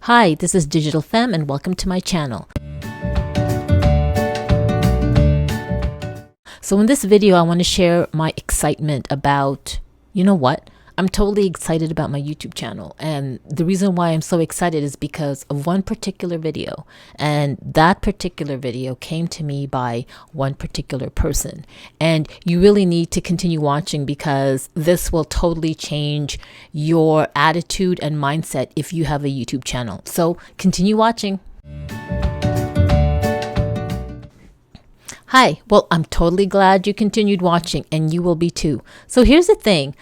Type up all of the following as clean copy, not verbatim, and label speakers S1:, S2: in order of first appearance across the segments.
S1: Hi, this is DigitalFemme and welcome to my channel. So in this video, I want to share my excitement about, you know what? I'm totally excited about my YouTube channel. And the reason why I'm so excited is because of one particular video. And that particular video came to me by one particular person. And you really need to continue watching because this will totally change your attitude and mindset if you have a YouTube channel. So continue watching. Hi, well, I'm totally glad you continued watching and you will be too. So here's the thing.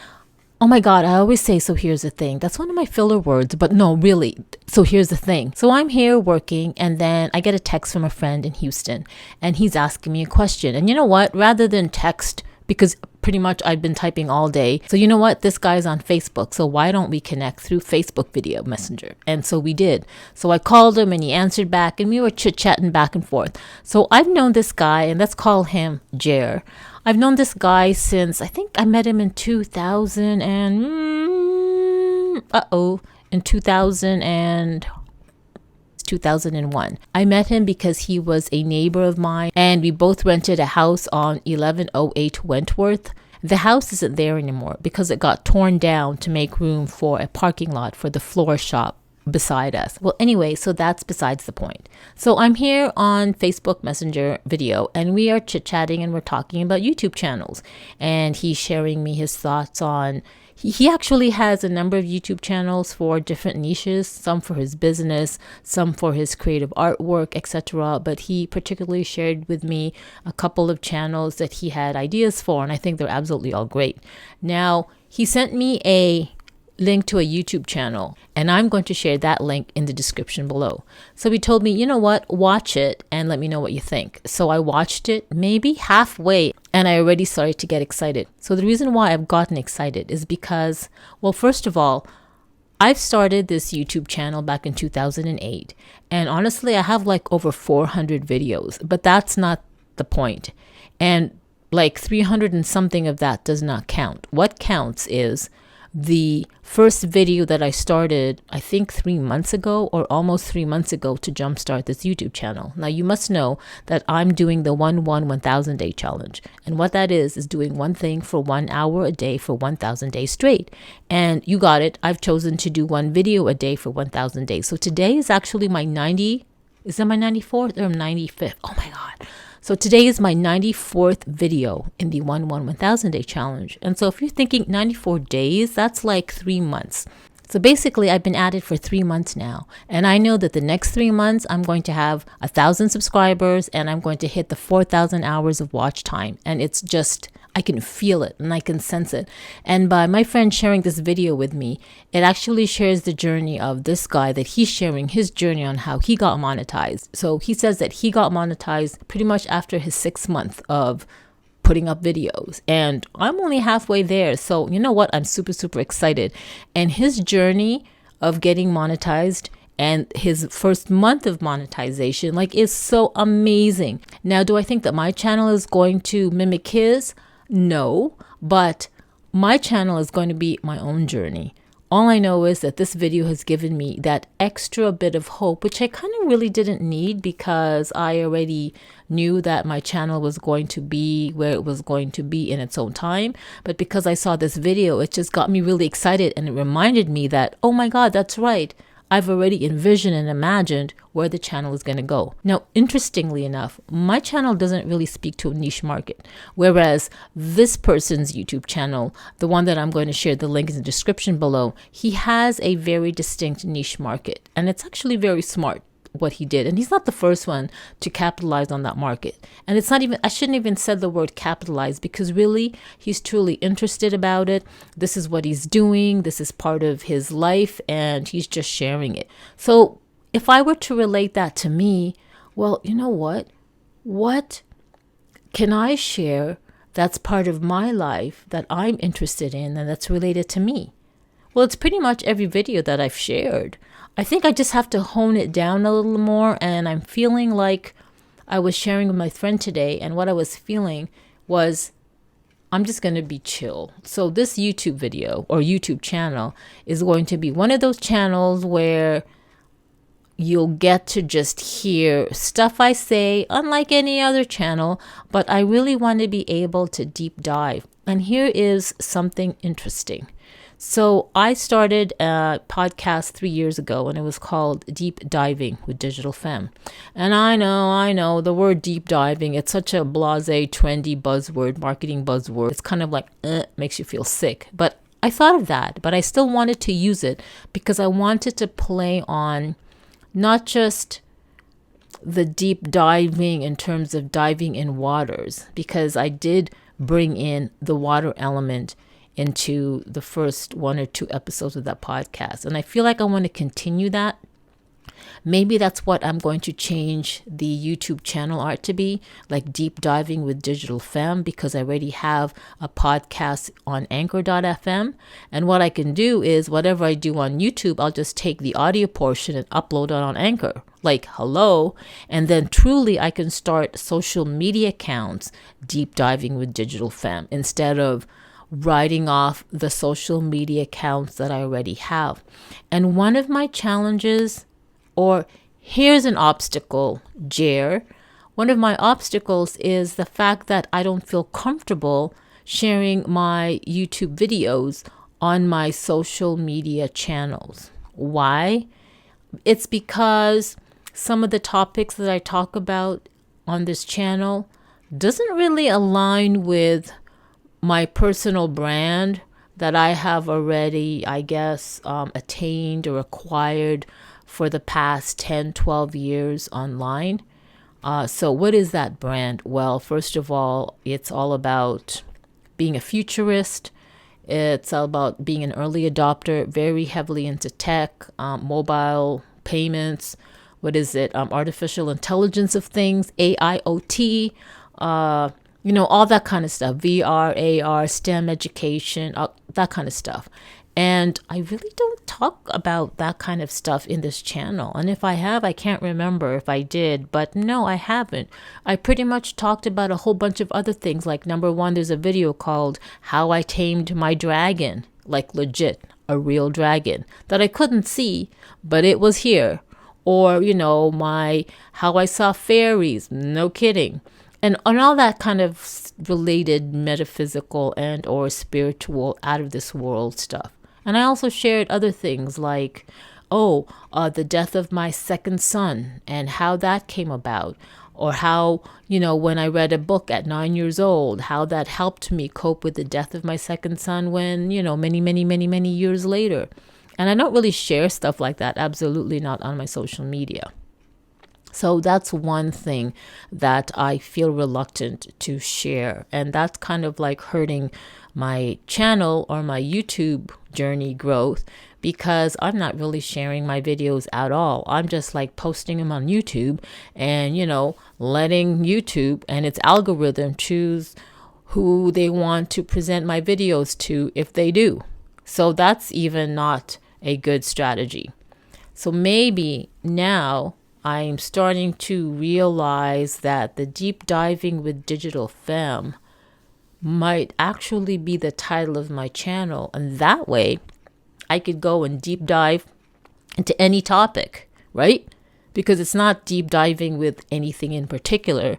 S1: Oh my God, I always say, so here's the thing. That's one of my filler words, but no, really. So here's the thing. So I'm here working and then I get a text from a friend in Houston and he's asking me a question. And you know what? Rather than text, because pretty much I've been typing all day. So you know what? This guy's on Facebook. So why don't we connect through Facebook video messenger? And so we did. So I called him and he answered back and we were chit-chatting back and forth. So I've known this guy, and let's call him Jer. I've known this guy since I think I met him in 2000 and in 2001. I met him because he was a neighbor of mine and we both rented a house on 1108 Wentworth. The house isn't there anymore because it got torn down to make room for a parking lot for the floor shop beside us. Well, anyway, so that's besides the point. So I'm here on Facebook Messenger video and we are chit-chatting and we're talking about YouTube channels, and he's sharing me his thoughts on he actually has a number of YouTube channels for different niches, some for his business, some for his creative artwork, etc. But he particularly shared with me a couple of channels that he had ideas for, and I think they're absolutely all great. Now, he sent me a link to a YouTube channel, and I'm going to share that link in the description below. So he told me, you know what, watch it and let me know what you think. So I watched it maybe halfway and I already started to get excited. So the reason why I've gotten excited is because, well, first of all, I've started this YouTube channel back in 2008. And honestly, I have like over 400 videos, but that's not the point. And like 300 and something of that does not count. What counts is the first video that I started, I think 3 months ago or almost 3 months ago to jumpstart this YouTube channel. Now you must know that I'm doing the 1,000 day challenge. And what that is doing one thing for 1 hour a day for 1,000 days straight. And you got it. I've chosen to do one video a day for 1,000 days. So today is actually my is it my 94th or 95th? Oh my God. So today is my 94th video in the 1,000 day challenge. And so if you're thinking 94 days, that's like 3 months. So basically I've been at it for 3 months now. And I know that the next 3 months, I'm going to have 1,000 subscribers and I'm going to hit the 4,000 hours of watch time. And it's just, I can feel it and I can sense it. And by my friend sharing this video with me, it actually shares the journey of this guy that he's sharing his journey on how he got monetized. So he says that he got monetized pretty much after his 6th month of putting up videos. And I'm only halfway there. So you know what? I'm super, super excited. And his journey of getting monetized and his first month of monetization, like, is so amazing. Now, do I think that my channel is going to mimic his? No, but my channel is going to be my own journey. All I know is that this video has given me that extra bit of hope, which I kind of really didn't need because I already knew that my channel was going to be where it was going to be in its own time. But because I saw this video, it just got me really excited and it reminded me that, oh my God, that's right. I've already envisioned and imagined where the channel is going to go. Now, interestingly enough, my channel doesn't really speak to a niche market, whereas this person's YouTube channel, the one that I'm going to share the link in the description below, he has a very distinct niche market, and it's actually very smart what he did. And he's not the first one to capitalize on that market. And it's not even, I shouldn't even said the word capitalize because really he's truly interested about it. This is what he's doing. This is part of his life and he's just sharing it. So if I were to relate that to me, well, you know what? What can I share that's part of my life that I'm interested in and that's related to me? Well, it's pretty much every video that I've shared. I think I just have to hone it down a little more, and I'm feeling like I was sharing with my friend today, and what I was feeling was I'm just going to be chill. So this YouTube video or YouTube channel is going to be one of those channels where you'll get to just hear stuff I say, unlike any other channel, but I really want to be able to deep dive. And here is something interesting. So I started a podcast 3 years ago, and it was called Deep Diving with DigitalFemme. And I know, the word deep diving, it's such a blasé, trendy buzzword, marketing buzzword. It's kind of like, makes you feel sick. But I thought of that, but I still wanted to use it because I wanted to play on not just the deep diving in terms of diving in waters, because I did bring in the water element into the first 1 or 2 episodes of that podcast. And I feel like I want to continue that. Maybe that's what I'm going to change the YouTube channel art to be, like Deep Diving with DigitalFemme, because I already have a podcast on Anchor.fm. And what I can do is whatever I do on YouTube, I'll just take the audio portion and upload it on Anchor, like hello. And then truly I can start social media accounts Deep Diving with DigitalFemme instead of writing off the social media accounts that I already have. And one of my challenges, or here's an obstacle, Jer. One of my obstacles is the fact that I don't feel comfortable sharing my YouTube videos on my social media channels. Why? It's because some of the topics that I talk about on this channel doesn't really align with my personal brand that I have already, I guess, attained or acquired for the past 10, 12 years online. So what is that brand? Well, first of all, it's all about being a futurist. It's all about being an early adopter, very heavily into tech, mobile payments. What is it? Artificial intelligence of things, AIoT, all that kind of stuff, VR, AR, STEM education, that kind of stuff. And I really don't talk about that kind of stuff in this channel. And if I have, I can't remember if I did, but no, I haven't. I pretty much talked about a whole bunch of other things. Like number 1, there's a video called How I Tamed My Dragon, like legit, a real dragon that I couldn't see, but it was here. Or, my How I Saw Fairies, no kidding. And all that kind of related metaphysical and or spiritual out of this world stuff. And I also shared other things like, the death of my second son and how that came about. Or how, when I read a book at 9 years old, how that helped me cope with the death of my second son when, many, many, many, many years later. And I don't really share stuff like that, absolutely not on my social media. So that's one thing that I feel reluctant to share. And that's kind of like hurting my channel or my YouTube journey growth, because I'm not really sharing my videos at all. I'm just like posting them on YouTube and, letting YouTube and its algorithm choose who they want to present my videos to if they do. So that's even not a good strategy. So maybe now I'm starting to realize that the Deep Diving with DigitalFemme might actually be the title of my channel. And that way I could go and deep dive into any topic, right? Because it's not deep diving with anything in particular.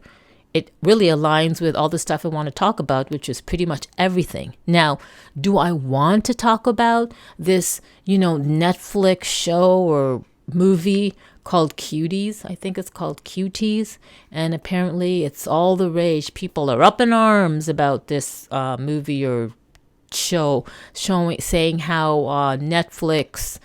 S1: It really aligns with all the stuff I want to talk about, which is pretty much everything. Now, do I want to talk about this, Netflix show or movie called Cuties? I think it's called Cuties. And apparently it's all the rage. People are up in arms about this movie or show, saying how Netflix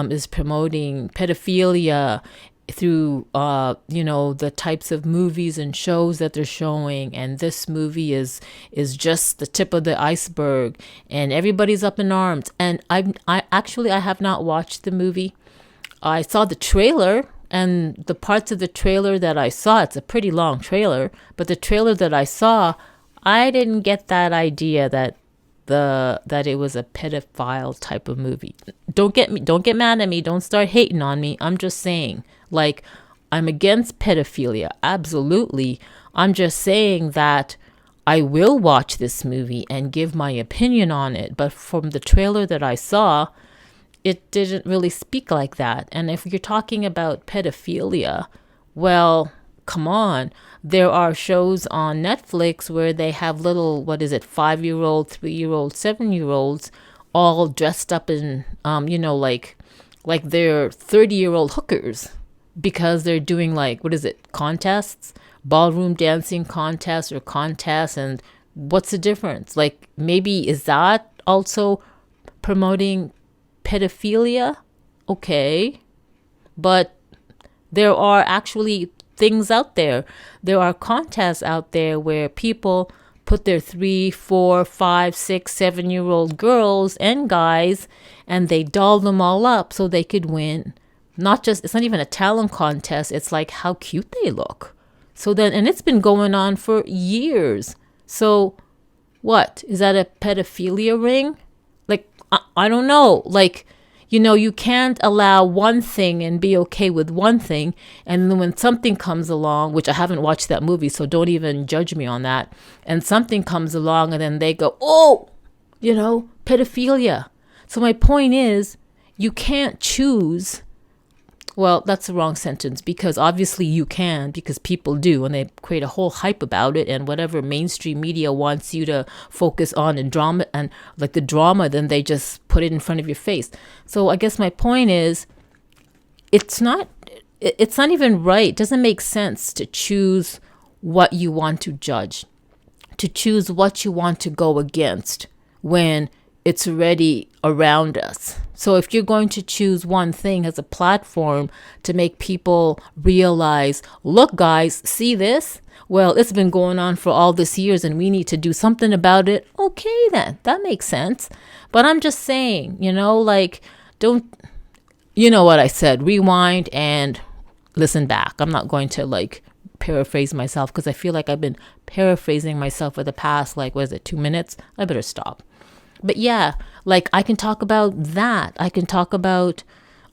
S1: is promoting pedophilia through, the types of movies and shows that they're showing. And this movie is just the tip of the iceberg. And everybody's up in arms. And I have not watched the movie. I saw the trailer, and the parts of the trailer that I saw, it's a pretty long trailer, but the trailer that I saw, I didn't get that idea that it was a pedophile type of movie. Don't get mad at me. Don't start hating on me. I'm just saying, like, I'm against pedophilia. Absolutely. I'm just saying that I will watch this movie and give my opinion on it. But from the trailer that I saw, it didn't really speak like that. And if you're talking about pedophilia, well, come on. There are shows on Netflix where they have little, 5-year-old, 3-year-old, 7-year-olds all dressed up in, like they're 30-year-old hookers because they're doing contests, ballroom dancing contests or contests. And what's the difference? Like, maybe is that also promoting pedophilia? Okay. But there are actually things out there. There are contests out there where people put their 3, 4, 5, 6, 7-year-old girls and guys, and they doll them all up so they could win. It's not even a talent contest. It's like how cute they look. So then, and it's been going on for years. So what? Is that a pedophilia ring? Like, I don't know. Like, you can't allow one thing and be okay with one thing. And then when something comes along, which I haven't watched that movie, so don't even judge me on that. And something comes along and then they go, oh, pedophilia. So my point is, you can't choose. Well, that's the wrong sentence, because obviously you can, because people do, and they create a whole hype about it, and whatever mainstream media wants you to focus on and drama, and like the drama, then they just put it in front of your face. So I guess my point is, it's not even right. It doesn't make sense to choose what you want to judge, to choose what you want to go against when it's already around us. So if you're going to choose one thing as a platform to make people realize, look, guys, see this? Well, it's been going on for all this years and we need to do something about it. Okay, then that makes sense. But I'm just saying, don't, what I said, rewind and listen back. I'm not going to paraphrase myself, because I feel like I've been paraphrasing myself for the past, 2 minutes? I better stop. But yeah, I can talk about that. I can talk about,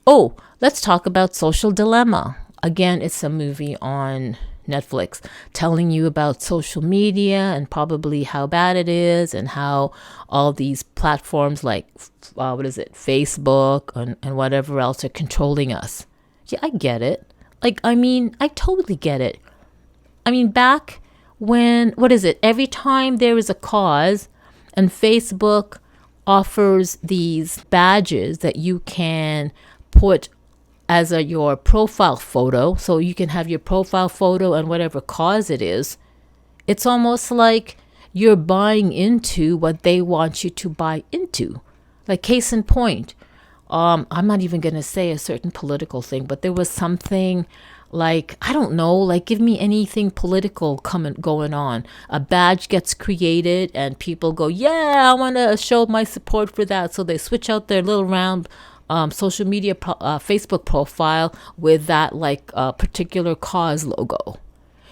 S1: let's talk about Social Dilemma. Again, it's a movie on Netflix telling you about social media and probably how bad it is, and how all these platforms Facebook and whatever else are controlling us. Yeah, I get it. I totally get it. Back when, every time there is a cause, and Facebook offers these badges that you can put as your profile photo. So you can have your profile photo and whatever cause it is. It's almost like you're buying into what they want you to buy into. Like, case in point, I'm not even going to say a certain political thing, but there was something I don't know, give me anything political going on. A badge gets created and people go, yeah, I want to show my support for that. So they switch out their little round social media Facebook profile with that particular cause logo.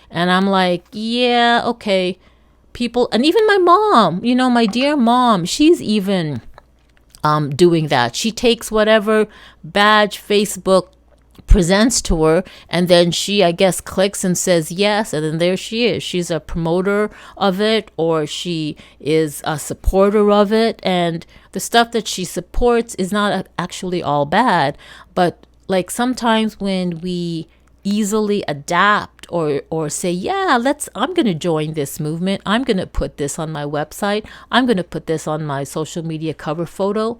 S1: And I'm like, yeah, okay. People, and even my mom, my dear mom, she's even doing that. She takes whatever badge Facebook presents to her, and then she, I guess, clicks and says yes, and then there she is. She's a promoter of it, or she is a supporter of it, and the stuff that she supports is not actually all bad. But sometimes when we easily adapt or say, yeah, I'm going to join this movement, I'm going to put this on my website, I'm going to put this on my social media cover photo.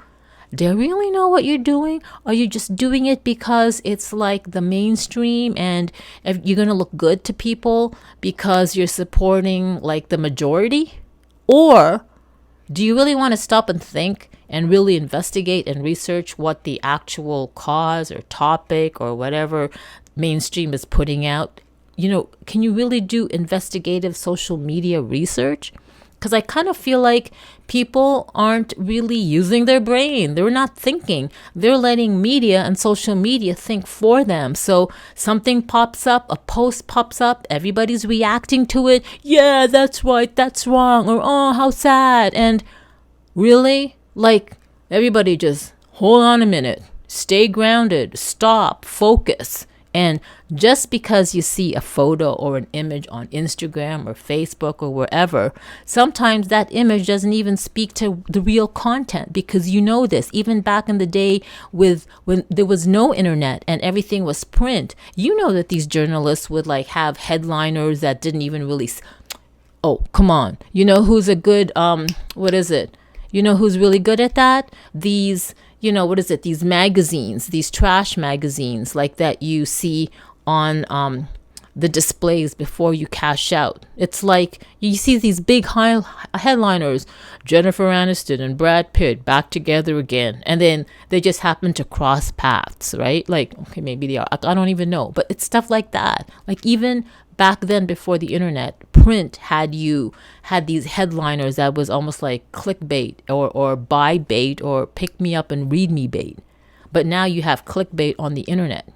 S1: Do you really know what you're doing? Are you just doing it because it's the mainstream and if you're going to look good to people because you're supporting the majority? Or do you really want to stop and think and really investigate and research what the actual cause or topic or whatever mainstream is putting out? Can you really do investigative social media research? Because I kind of feel like people aren't really using their brain. They're not thinking. They're letting media and social media think for them. So something pops up, a post pops up, everybody's reacting to it. Yeah, that's right, that's wrong. Or, oh, how sad. And really, everybody just hold on a minute. Stay grounded. Stop. Focus. And just because you see a photo or an image on Instagram or Facebook or wherever, sometimes that image doesn't even speak to the real content, because you know this. Even back in the day when there was no internet and everything was print, you know that these journalists would like have headliners that didn't even really... Oh, come on. You know who's a good, what is it? You know who's really good at that? These... what is it? These magazines, these trash magazines like that you see on the displays before you cash out. It's like you see these big headliners, Jennifer Aniston and Brad Pitt back together again. And then they just happen to cross paths, right? Like, okay, maybe they are. I don't even know. But it's stuff like that. Like even back then, before the internet, print had these headliners that was almost like clickbait or buy bait or pick me up and read me bait. But now you have clickbait on the internet.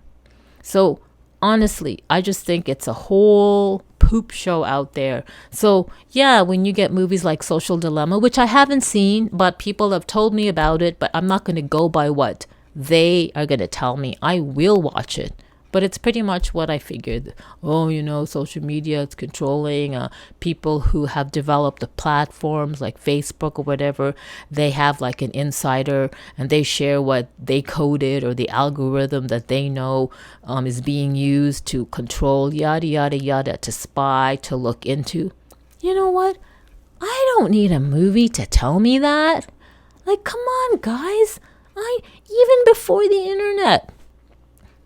S1: So honestly, I just think it's a whole poop show out there. So yeah, when you get movies like Social Dilemma, which I haven't seen, but people have told me about it, but I'm not going to go by what they are going to tell me. I will watch it. But it's pretty much what I figured. Oh, social media, it's controlling people who have developed the platforms like Facebook or whatever. They have like an insider and they share what they coded or the algorithm that they know is being used to control, yada, yada, yada, to spy, to look into. You know what? I don't need a movie to tell me that. Like, come on, guys. Even before the internet,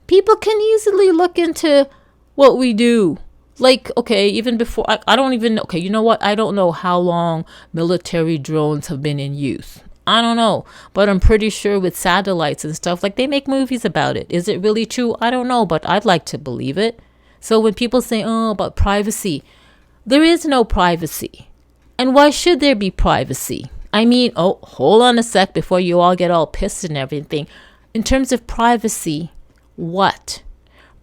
S1: people can easily look into what we do. Like, okay, even before, I don't even, okay, you know what? I don't know how long military drones have been in use. I don't know. But I'm pretty sure with satellites and stuff, like they make movies about it. Is it really true? I don't know, but I'd like to believe it. So when people say, about privacy, there is no privacy. And why should there be privacy? I mean, hold on a sec before you all get all pissed and everything. In terms of privacy, what?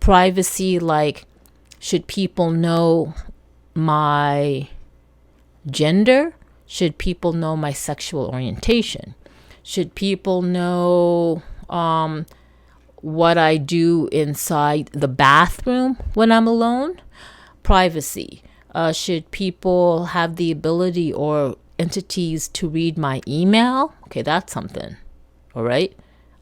S1: Privacy, like, should people know my gender? Should people know my sexual orientation? Should people know what I do inside the bathroom when I'm alone? Privacy. Should people have the ability or entities to read my email? Okay, that's something. All right.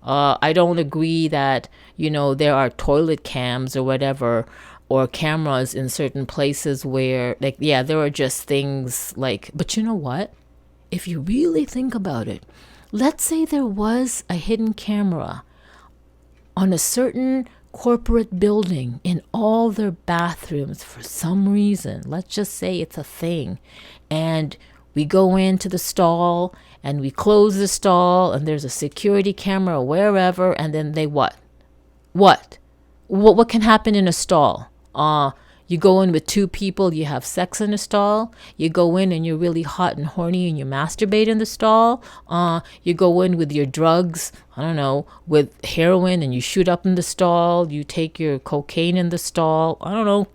S1: I don't agree that, there are toilet cams or whatever, or cameras in certain places where, like, yeah, there are just things like, but you know what? If you really think about it, let's say there was a hidden camera on a certain corporate building in all their bathrooms for some reason. Let's just say it's a thing. And we go into the stall and we close the stall and there's a security camera wherever, and then they what can happen in a stall? You go in with two people, you have sex in the stall. You go in and you're really hot and horny and you masturbate in the stall. You go in with your drugs, I don't know, with heroin, and you shoot up in the stall. You take your cocaine in the stall, I don't know.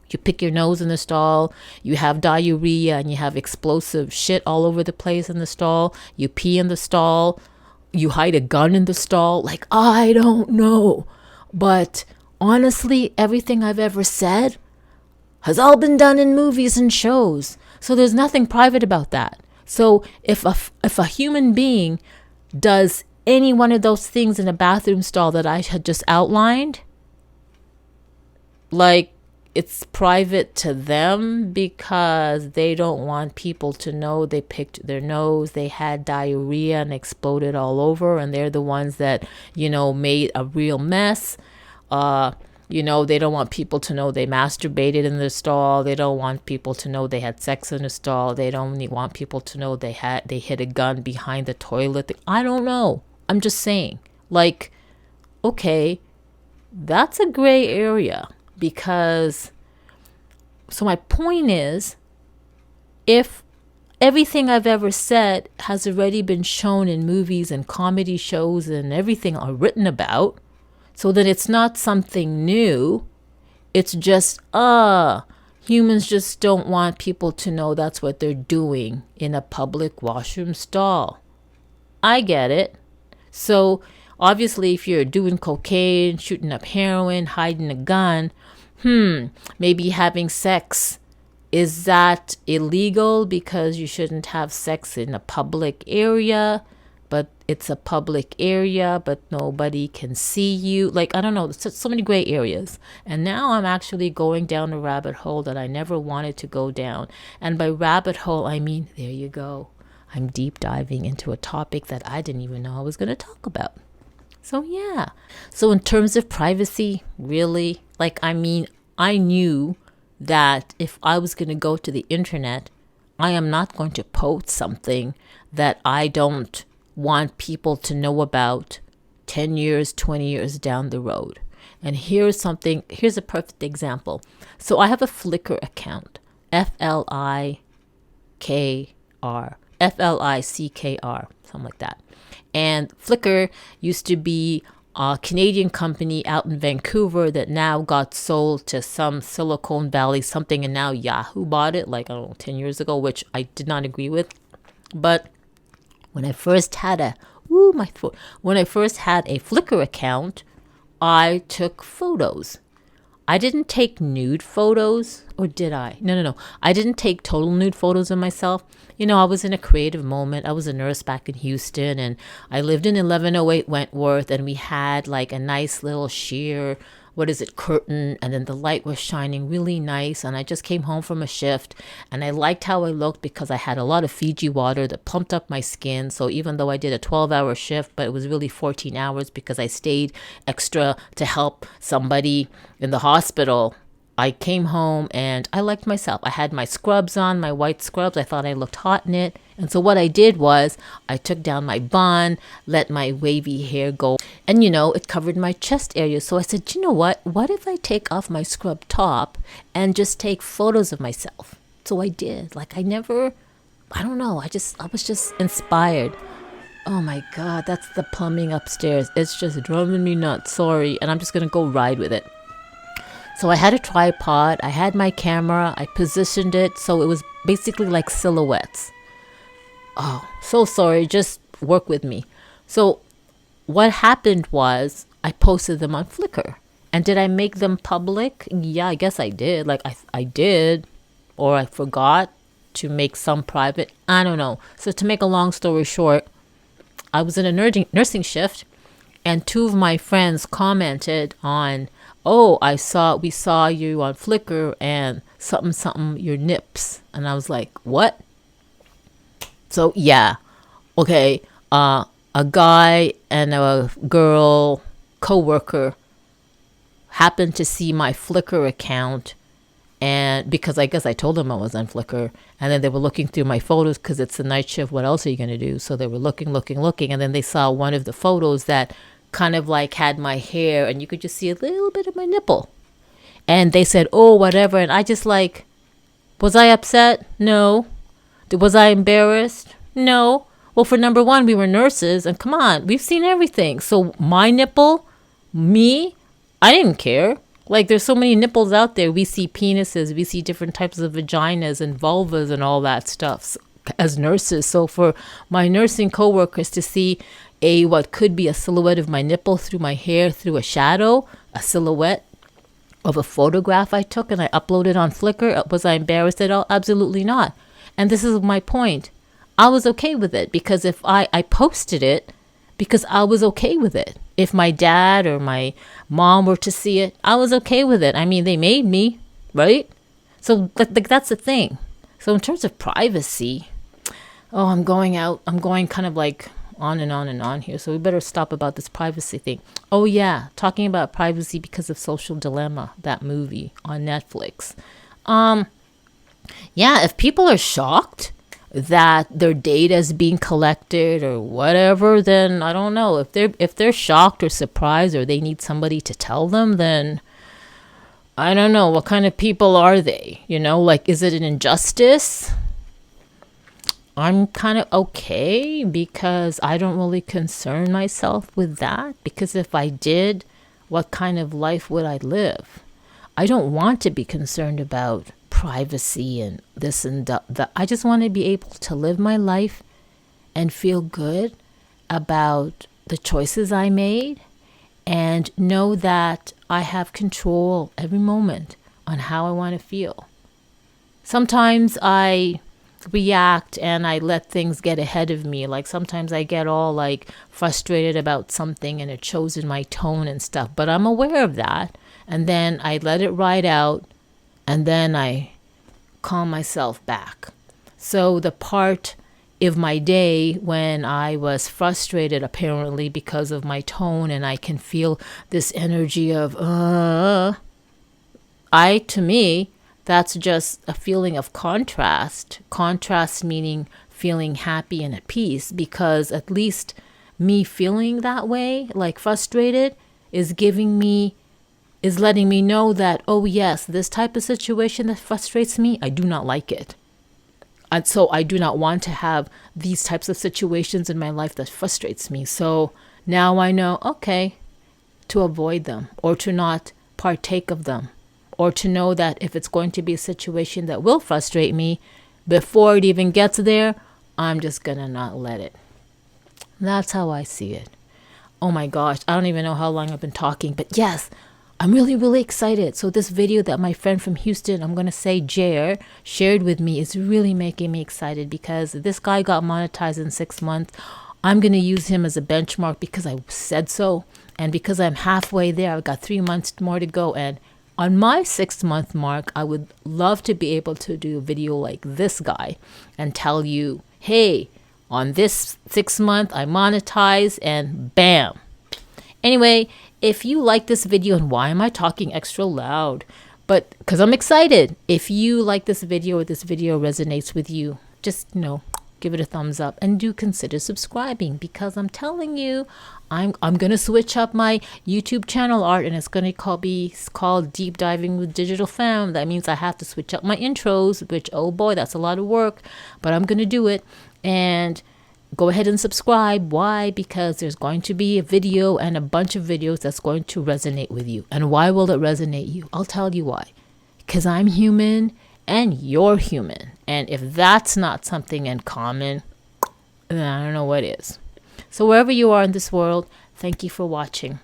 S1: You pick your nose in the stall, you have diarrhea, and you have explosive shit all over the place in the stall. You pee in the stall, you hide a gun in the stall. Like, I don't know. But honestly, everything I've ever said has all been done in movies and shows. So there's nothing private about that. So if a human being does any one of those things in a bathroom stall that I had just outlined, like, it's private to them because they don't want people to know they picked their nose, they had diarrhea and exploded all over, and they're the ones that, made a real mess. They don't want people to know they masturbated in the stall. They don't want people to know they had sex in the stall. They don't want people to know they hid a gun behind the toilet. I don't know. I'm just saying, like, okay, that's a gray area. Because, so my point is, if everything I've ever said has already been shown in movies and comedy shows and everything are written about, so then it's not something new. It's just, humans just don't want people to know that's what they're doing in a public washroom stall. I get it. So Obviously, if you're doing cocaine, shooting up heroin, hiding a gun, maybe having sex, is that illegal because you shouldn't have sex in a public area, but it's a public area, but nobody can see you? Like, I don't know, so many gray areas. And now I'm actually going down a rabbit hole that I never wanted to go down. And by rabbit hole, I mean, there you go. I'm deep diving into a topic that I didn't even know I was going to talk about. So yeah. So in terms of privacy, really, like, I mean, I knew that if I was going to go to the internet, I am not going to post something that I don't want people to know about 10 years, 20 years down the road. And here's a perfect example. So I have a Flickr account, Flickr, Flickr, something like that. And Flickr used to be a Canadian company out in Vancouver that now got sold to some Silicon Valley something, and now Yahoo bought it, like, I don't know, 10 years ago, which I did not agree with. But when I first had a Flickr account, I took photos. I didn't take nude photos, or did I? No. I didn't take total nude photos of myself. You know, I was in a creative moment. I was a nurse back in Houston, and I lived in 1108 Wentworth, and we had like a nice little sheer, curtain, and then the light was shining really nice, and I just came home from a shift, and I liked how I looked because I had a lot of Fiji water that plumped up my skin. So even though I did a 12-hour shift, but it was really 14 hours because I stayed extra to help somebody in the hospital, I came home and I liked myself. I had my scrubs on, my white scrubs. I thought I looked hot in it. And so what I did was I took down my bun, let my wavy hair go, and it covered my chest area. So I said, you know what? What if I take off my scrub top and just take photos of myself? So I did. Like, I was just inspired. Oh my God, that's the plumbing upstairs. It's just driving me nuts. Sorry. And I'm just going to go ride with it. So I had a tripod, I had my camera, I positioned it so it was basically like silhouettes. Oh, so sorry, just work with me. So what happened was I posted them on Flickr. And did I make them public? Yeah, I guess I did. Like I did, or I forgot to make some private. I don't know. So to make a long story short, I was in a nursing shift, and two of my friends commented on, oh, we saw you on Flickr and something, your nips. And I was like, what? So yeah, okay. A guy and a girl coworker happened to see my Flickr account, and because I guess I told them I was on Flickr, and then they were looking through my photos because it's the night shift. What else are you going to do? So they were looking, and then they saw one of the photos that kind of like had my hair, and you could just see a little bit of my nipple. And they said, oh, whatever. And I just like, was I upset? No. Was I embarrassed? No. Well, for number one, we were nurses, and come on, we've seen everything. So my nipple, me, I didn't care. Like, there's so many nipples out there. We see penises, we see different types of vaginas and vulvas and all that stuff as nurses. So for my nursing coworkers to see what could be a silhouette of my nipple through my hair, through a shadow, a silhouette of a photograph I took and I uploaded on Flickr, was I embarrassed at all? Absolutely not. And this is my point. I was okay with it because if I posted it because I was okay with it. If my dad or my mom were to see it, I was okay with it. I mean, they made me, right? So that's the thing. So in terms of privacy, I'm going kind of like on and on and on here. So we better stop about this privacy thing. Oh yeah, talking about privacy because of Social Dilemma, that movie on Netflix. Yeah, if people are shocked that their data is being collected or whatever, then I don't know. If they're shocked or surprised or they need somebody to tell them, then I don't know. What kind of people are they? Like, is it an injustice? I'm kind of okay because I don't really concern myself with that. Because if I did, what kind of life would I live? I don't want to be concerned about privacy and this and that. I just want to be able to live my life and feel good about the choices I made and know that I have control every moment on how I want to feel. Sometimes I react and I let things get ahead of me. Like sometimes I get all like frustrated about something and it shows in my tone and stuff. But I'm aware of that. And then I let it ride out and then I calm myself back. So the part of my day when I was frustrated apparently because of my tone and I can feel this energy of to me, that's just a feeling of contrast. Contrast meaning feeling happy and at peace, because at least me feeling that way, like frustrated, is letting me know that, oh yes, this type of situation that frustrates me, I do not like it. And so I do not want to have these types of situations in my life that frustrates me. So now I know, okay, to avoid them or to not partake of them, or to know that if it's going to be a situation that will frustrate me, before it even gets there, I'm just going to not let it. That's how I see it. Oh my gosh, I don't even know how long I've been talking, but yes, I'm really, really excited. So this video that my friend from Houston, I'm going to say Jer, shared with me is really making me excited, because this guy got monetized in 6 months. I'm going to use him as a benchmark because I said so. And because I'm halfway there, I've got 3 months more to go. And on my 6-month mark, I would love to be able to do a video like this guy and tell you, hey, on this 6 month, I monetize and bam. Anyway, if you like this video, and why am I talking extra loud? But because I'm excited. If you like this video or this video resonates with you, just, give it a thumbs up and do consider subscribing, because I'm telling you, I'm going to switch up my YouTube channel art, and it's going to be called Deep Diving with DigitalFemme. That means I have to switch up my intros, which, oh boy, that's a lot of work, but I'm going to do it. And go ahead and subscribe. Why? Because there's going to be a video and a bunch of videos that's going to resonate with you. And why will it resonate you? I'll tell you why. Because I'm human and you're human. And if that's not something in common, then I don't know what is. So wherever you are in this world, thank you for watching.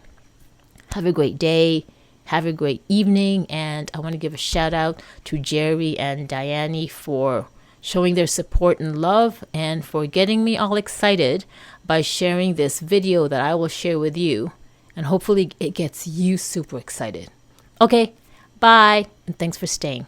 S1: Have a great day. Have a great evening. And I want to give a shout out to Jerry and Diane for showing their support and love, and for getting me all excited by sharing this video that I will share with you. And hopefully it gets you super excited. Okay, bye. And thanks for staying.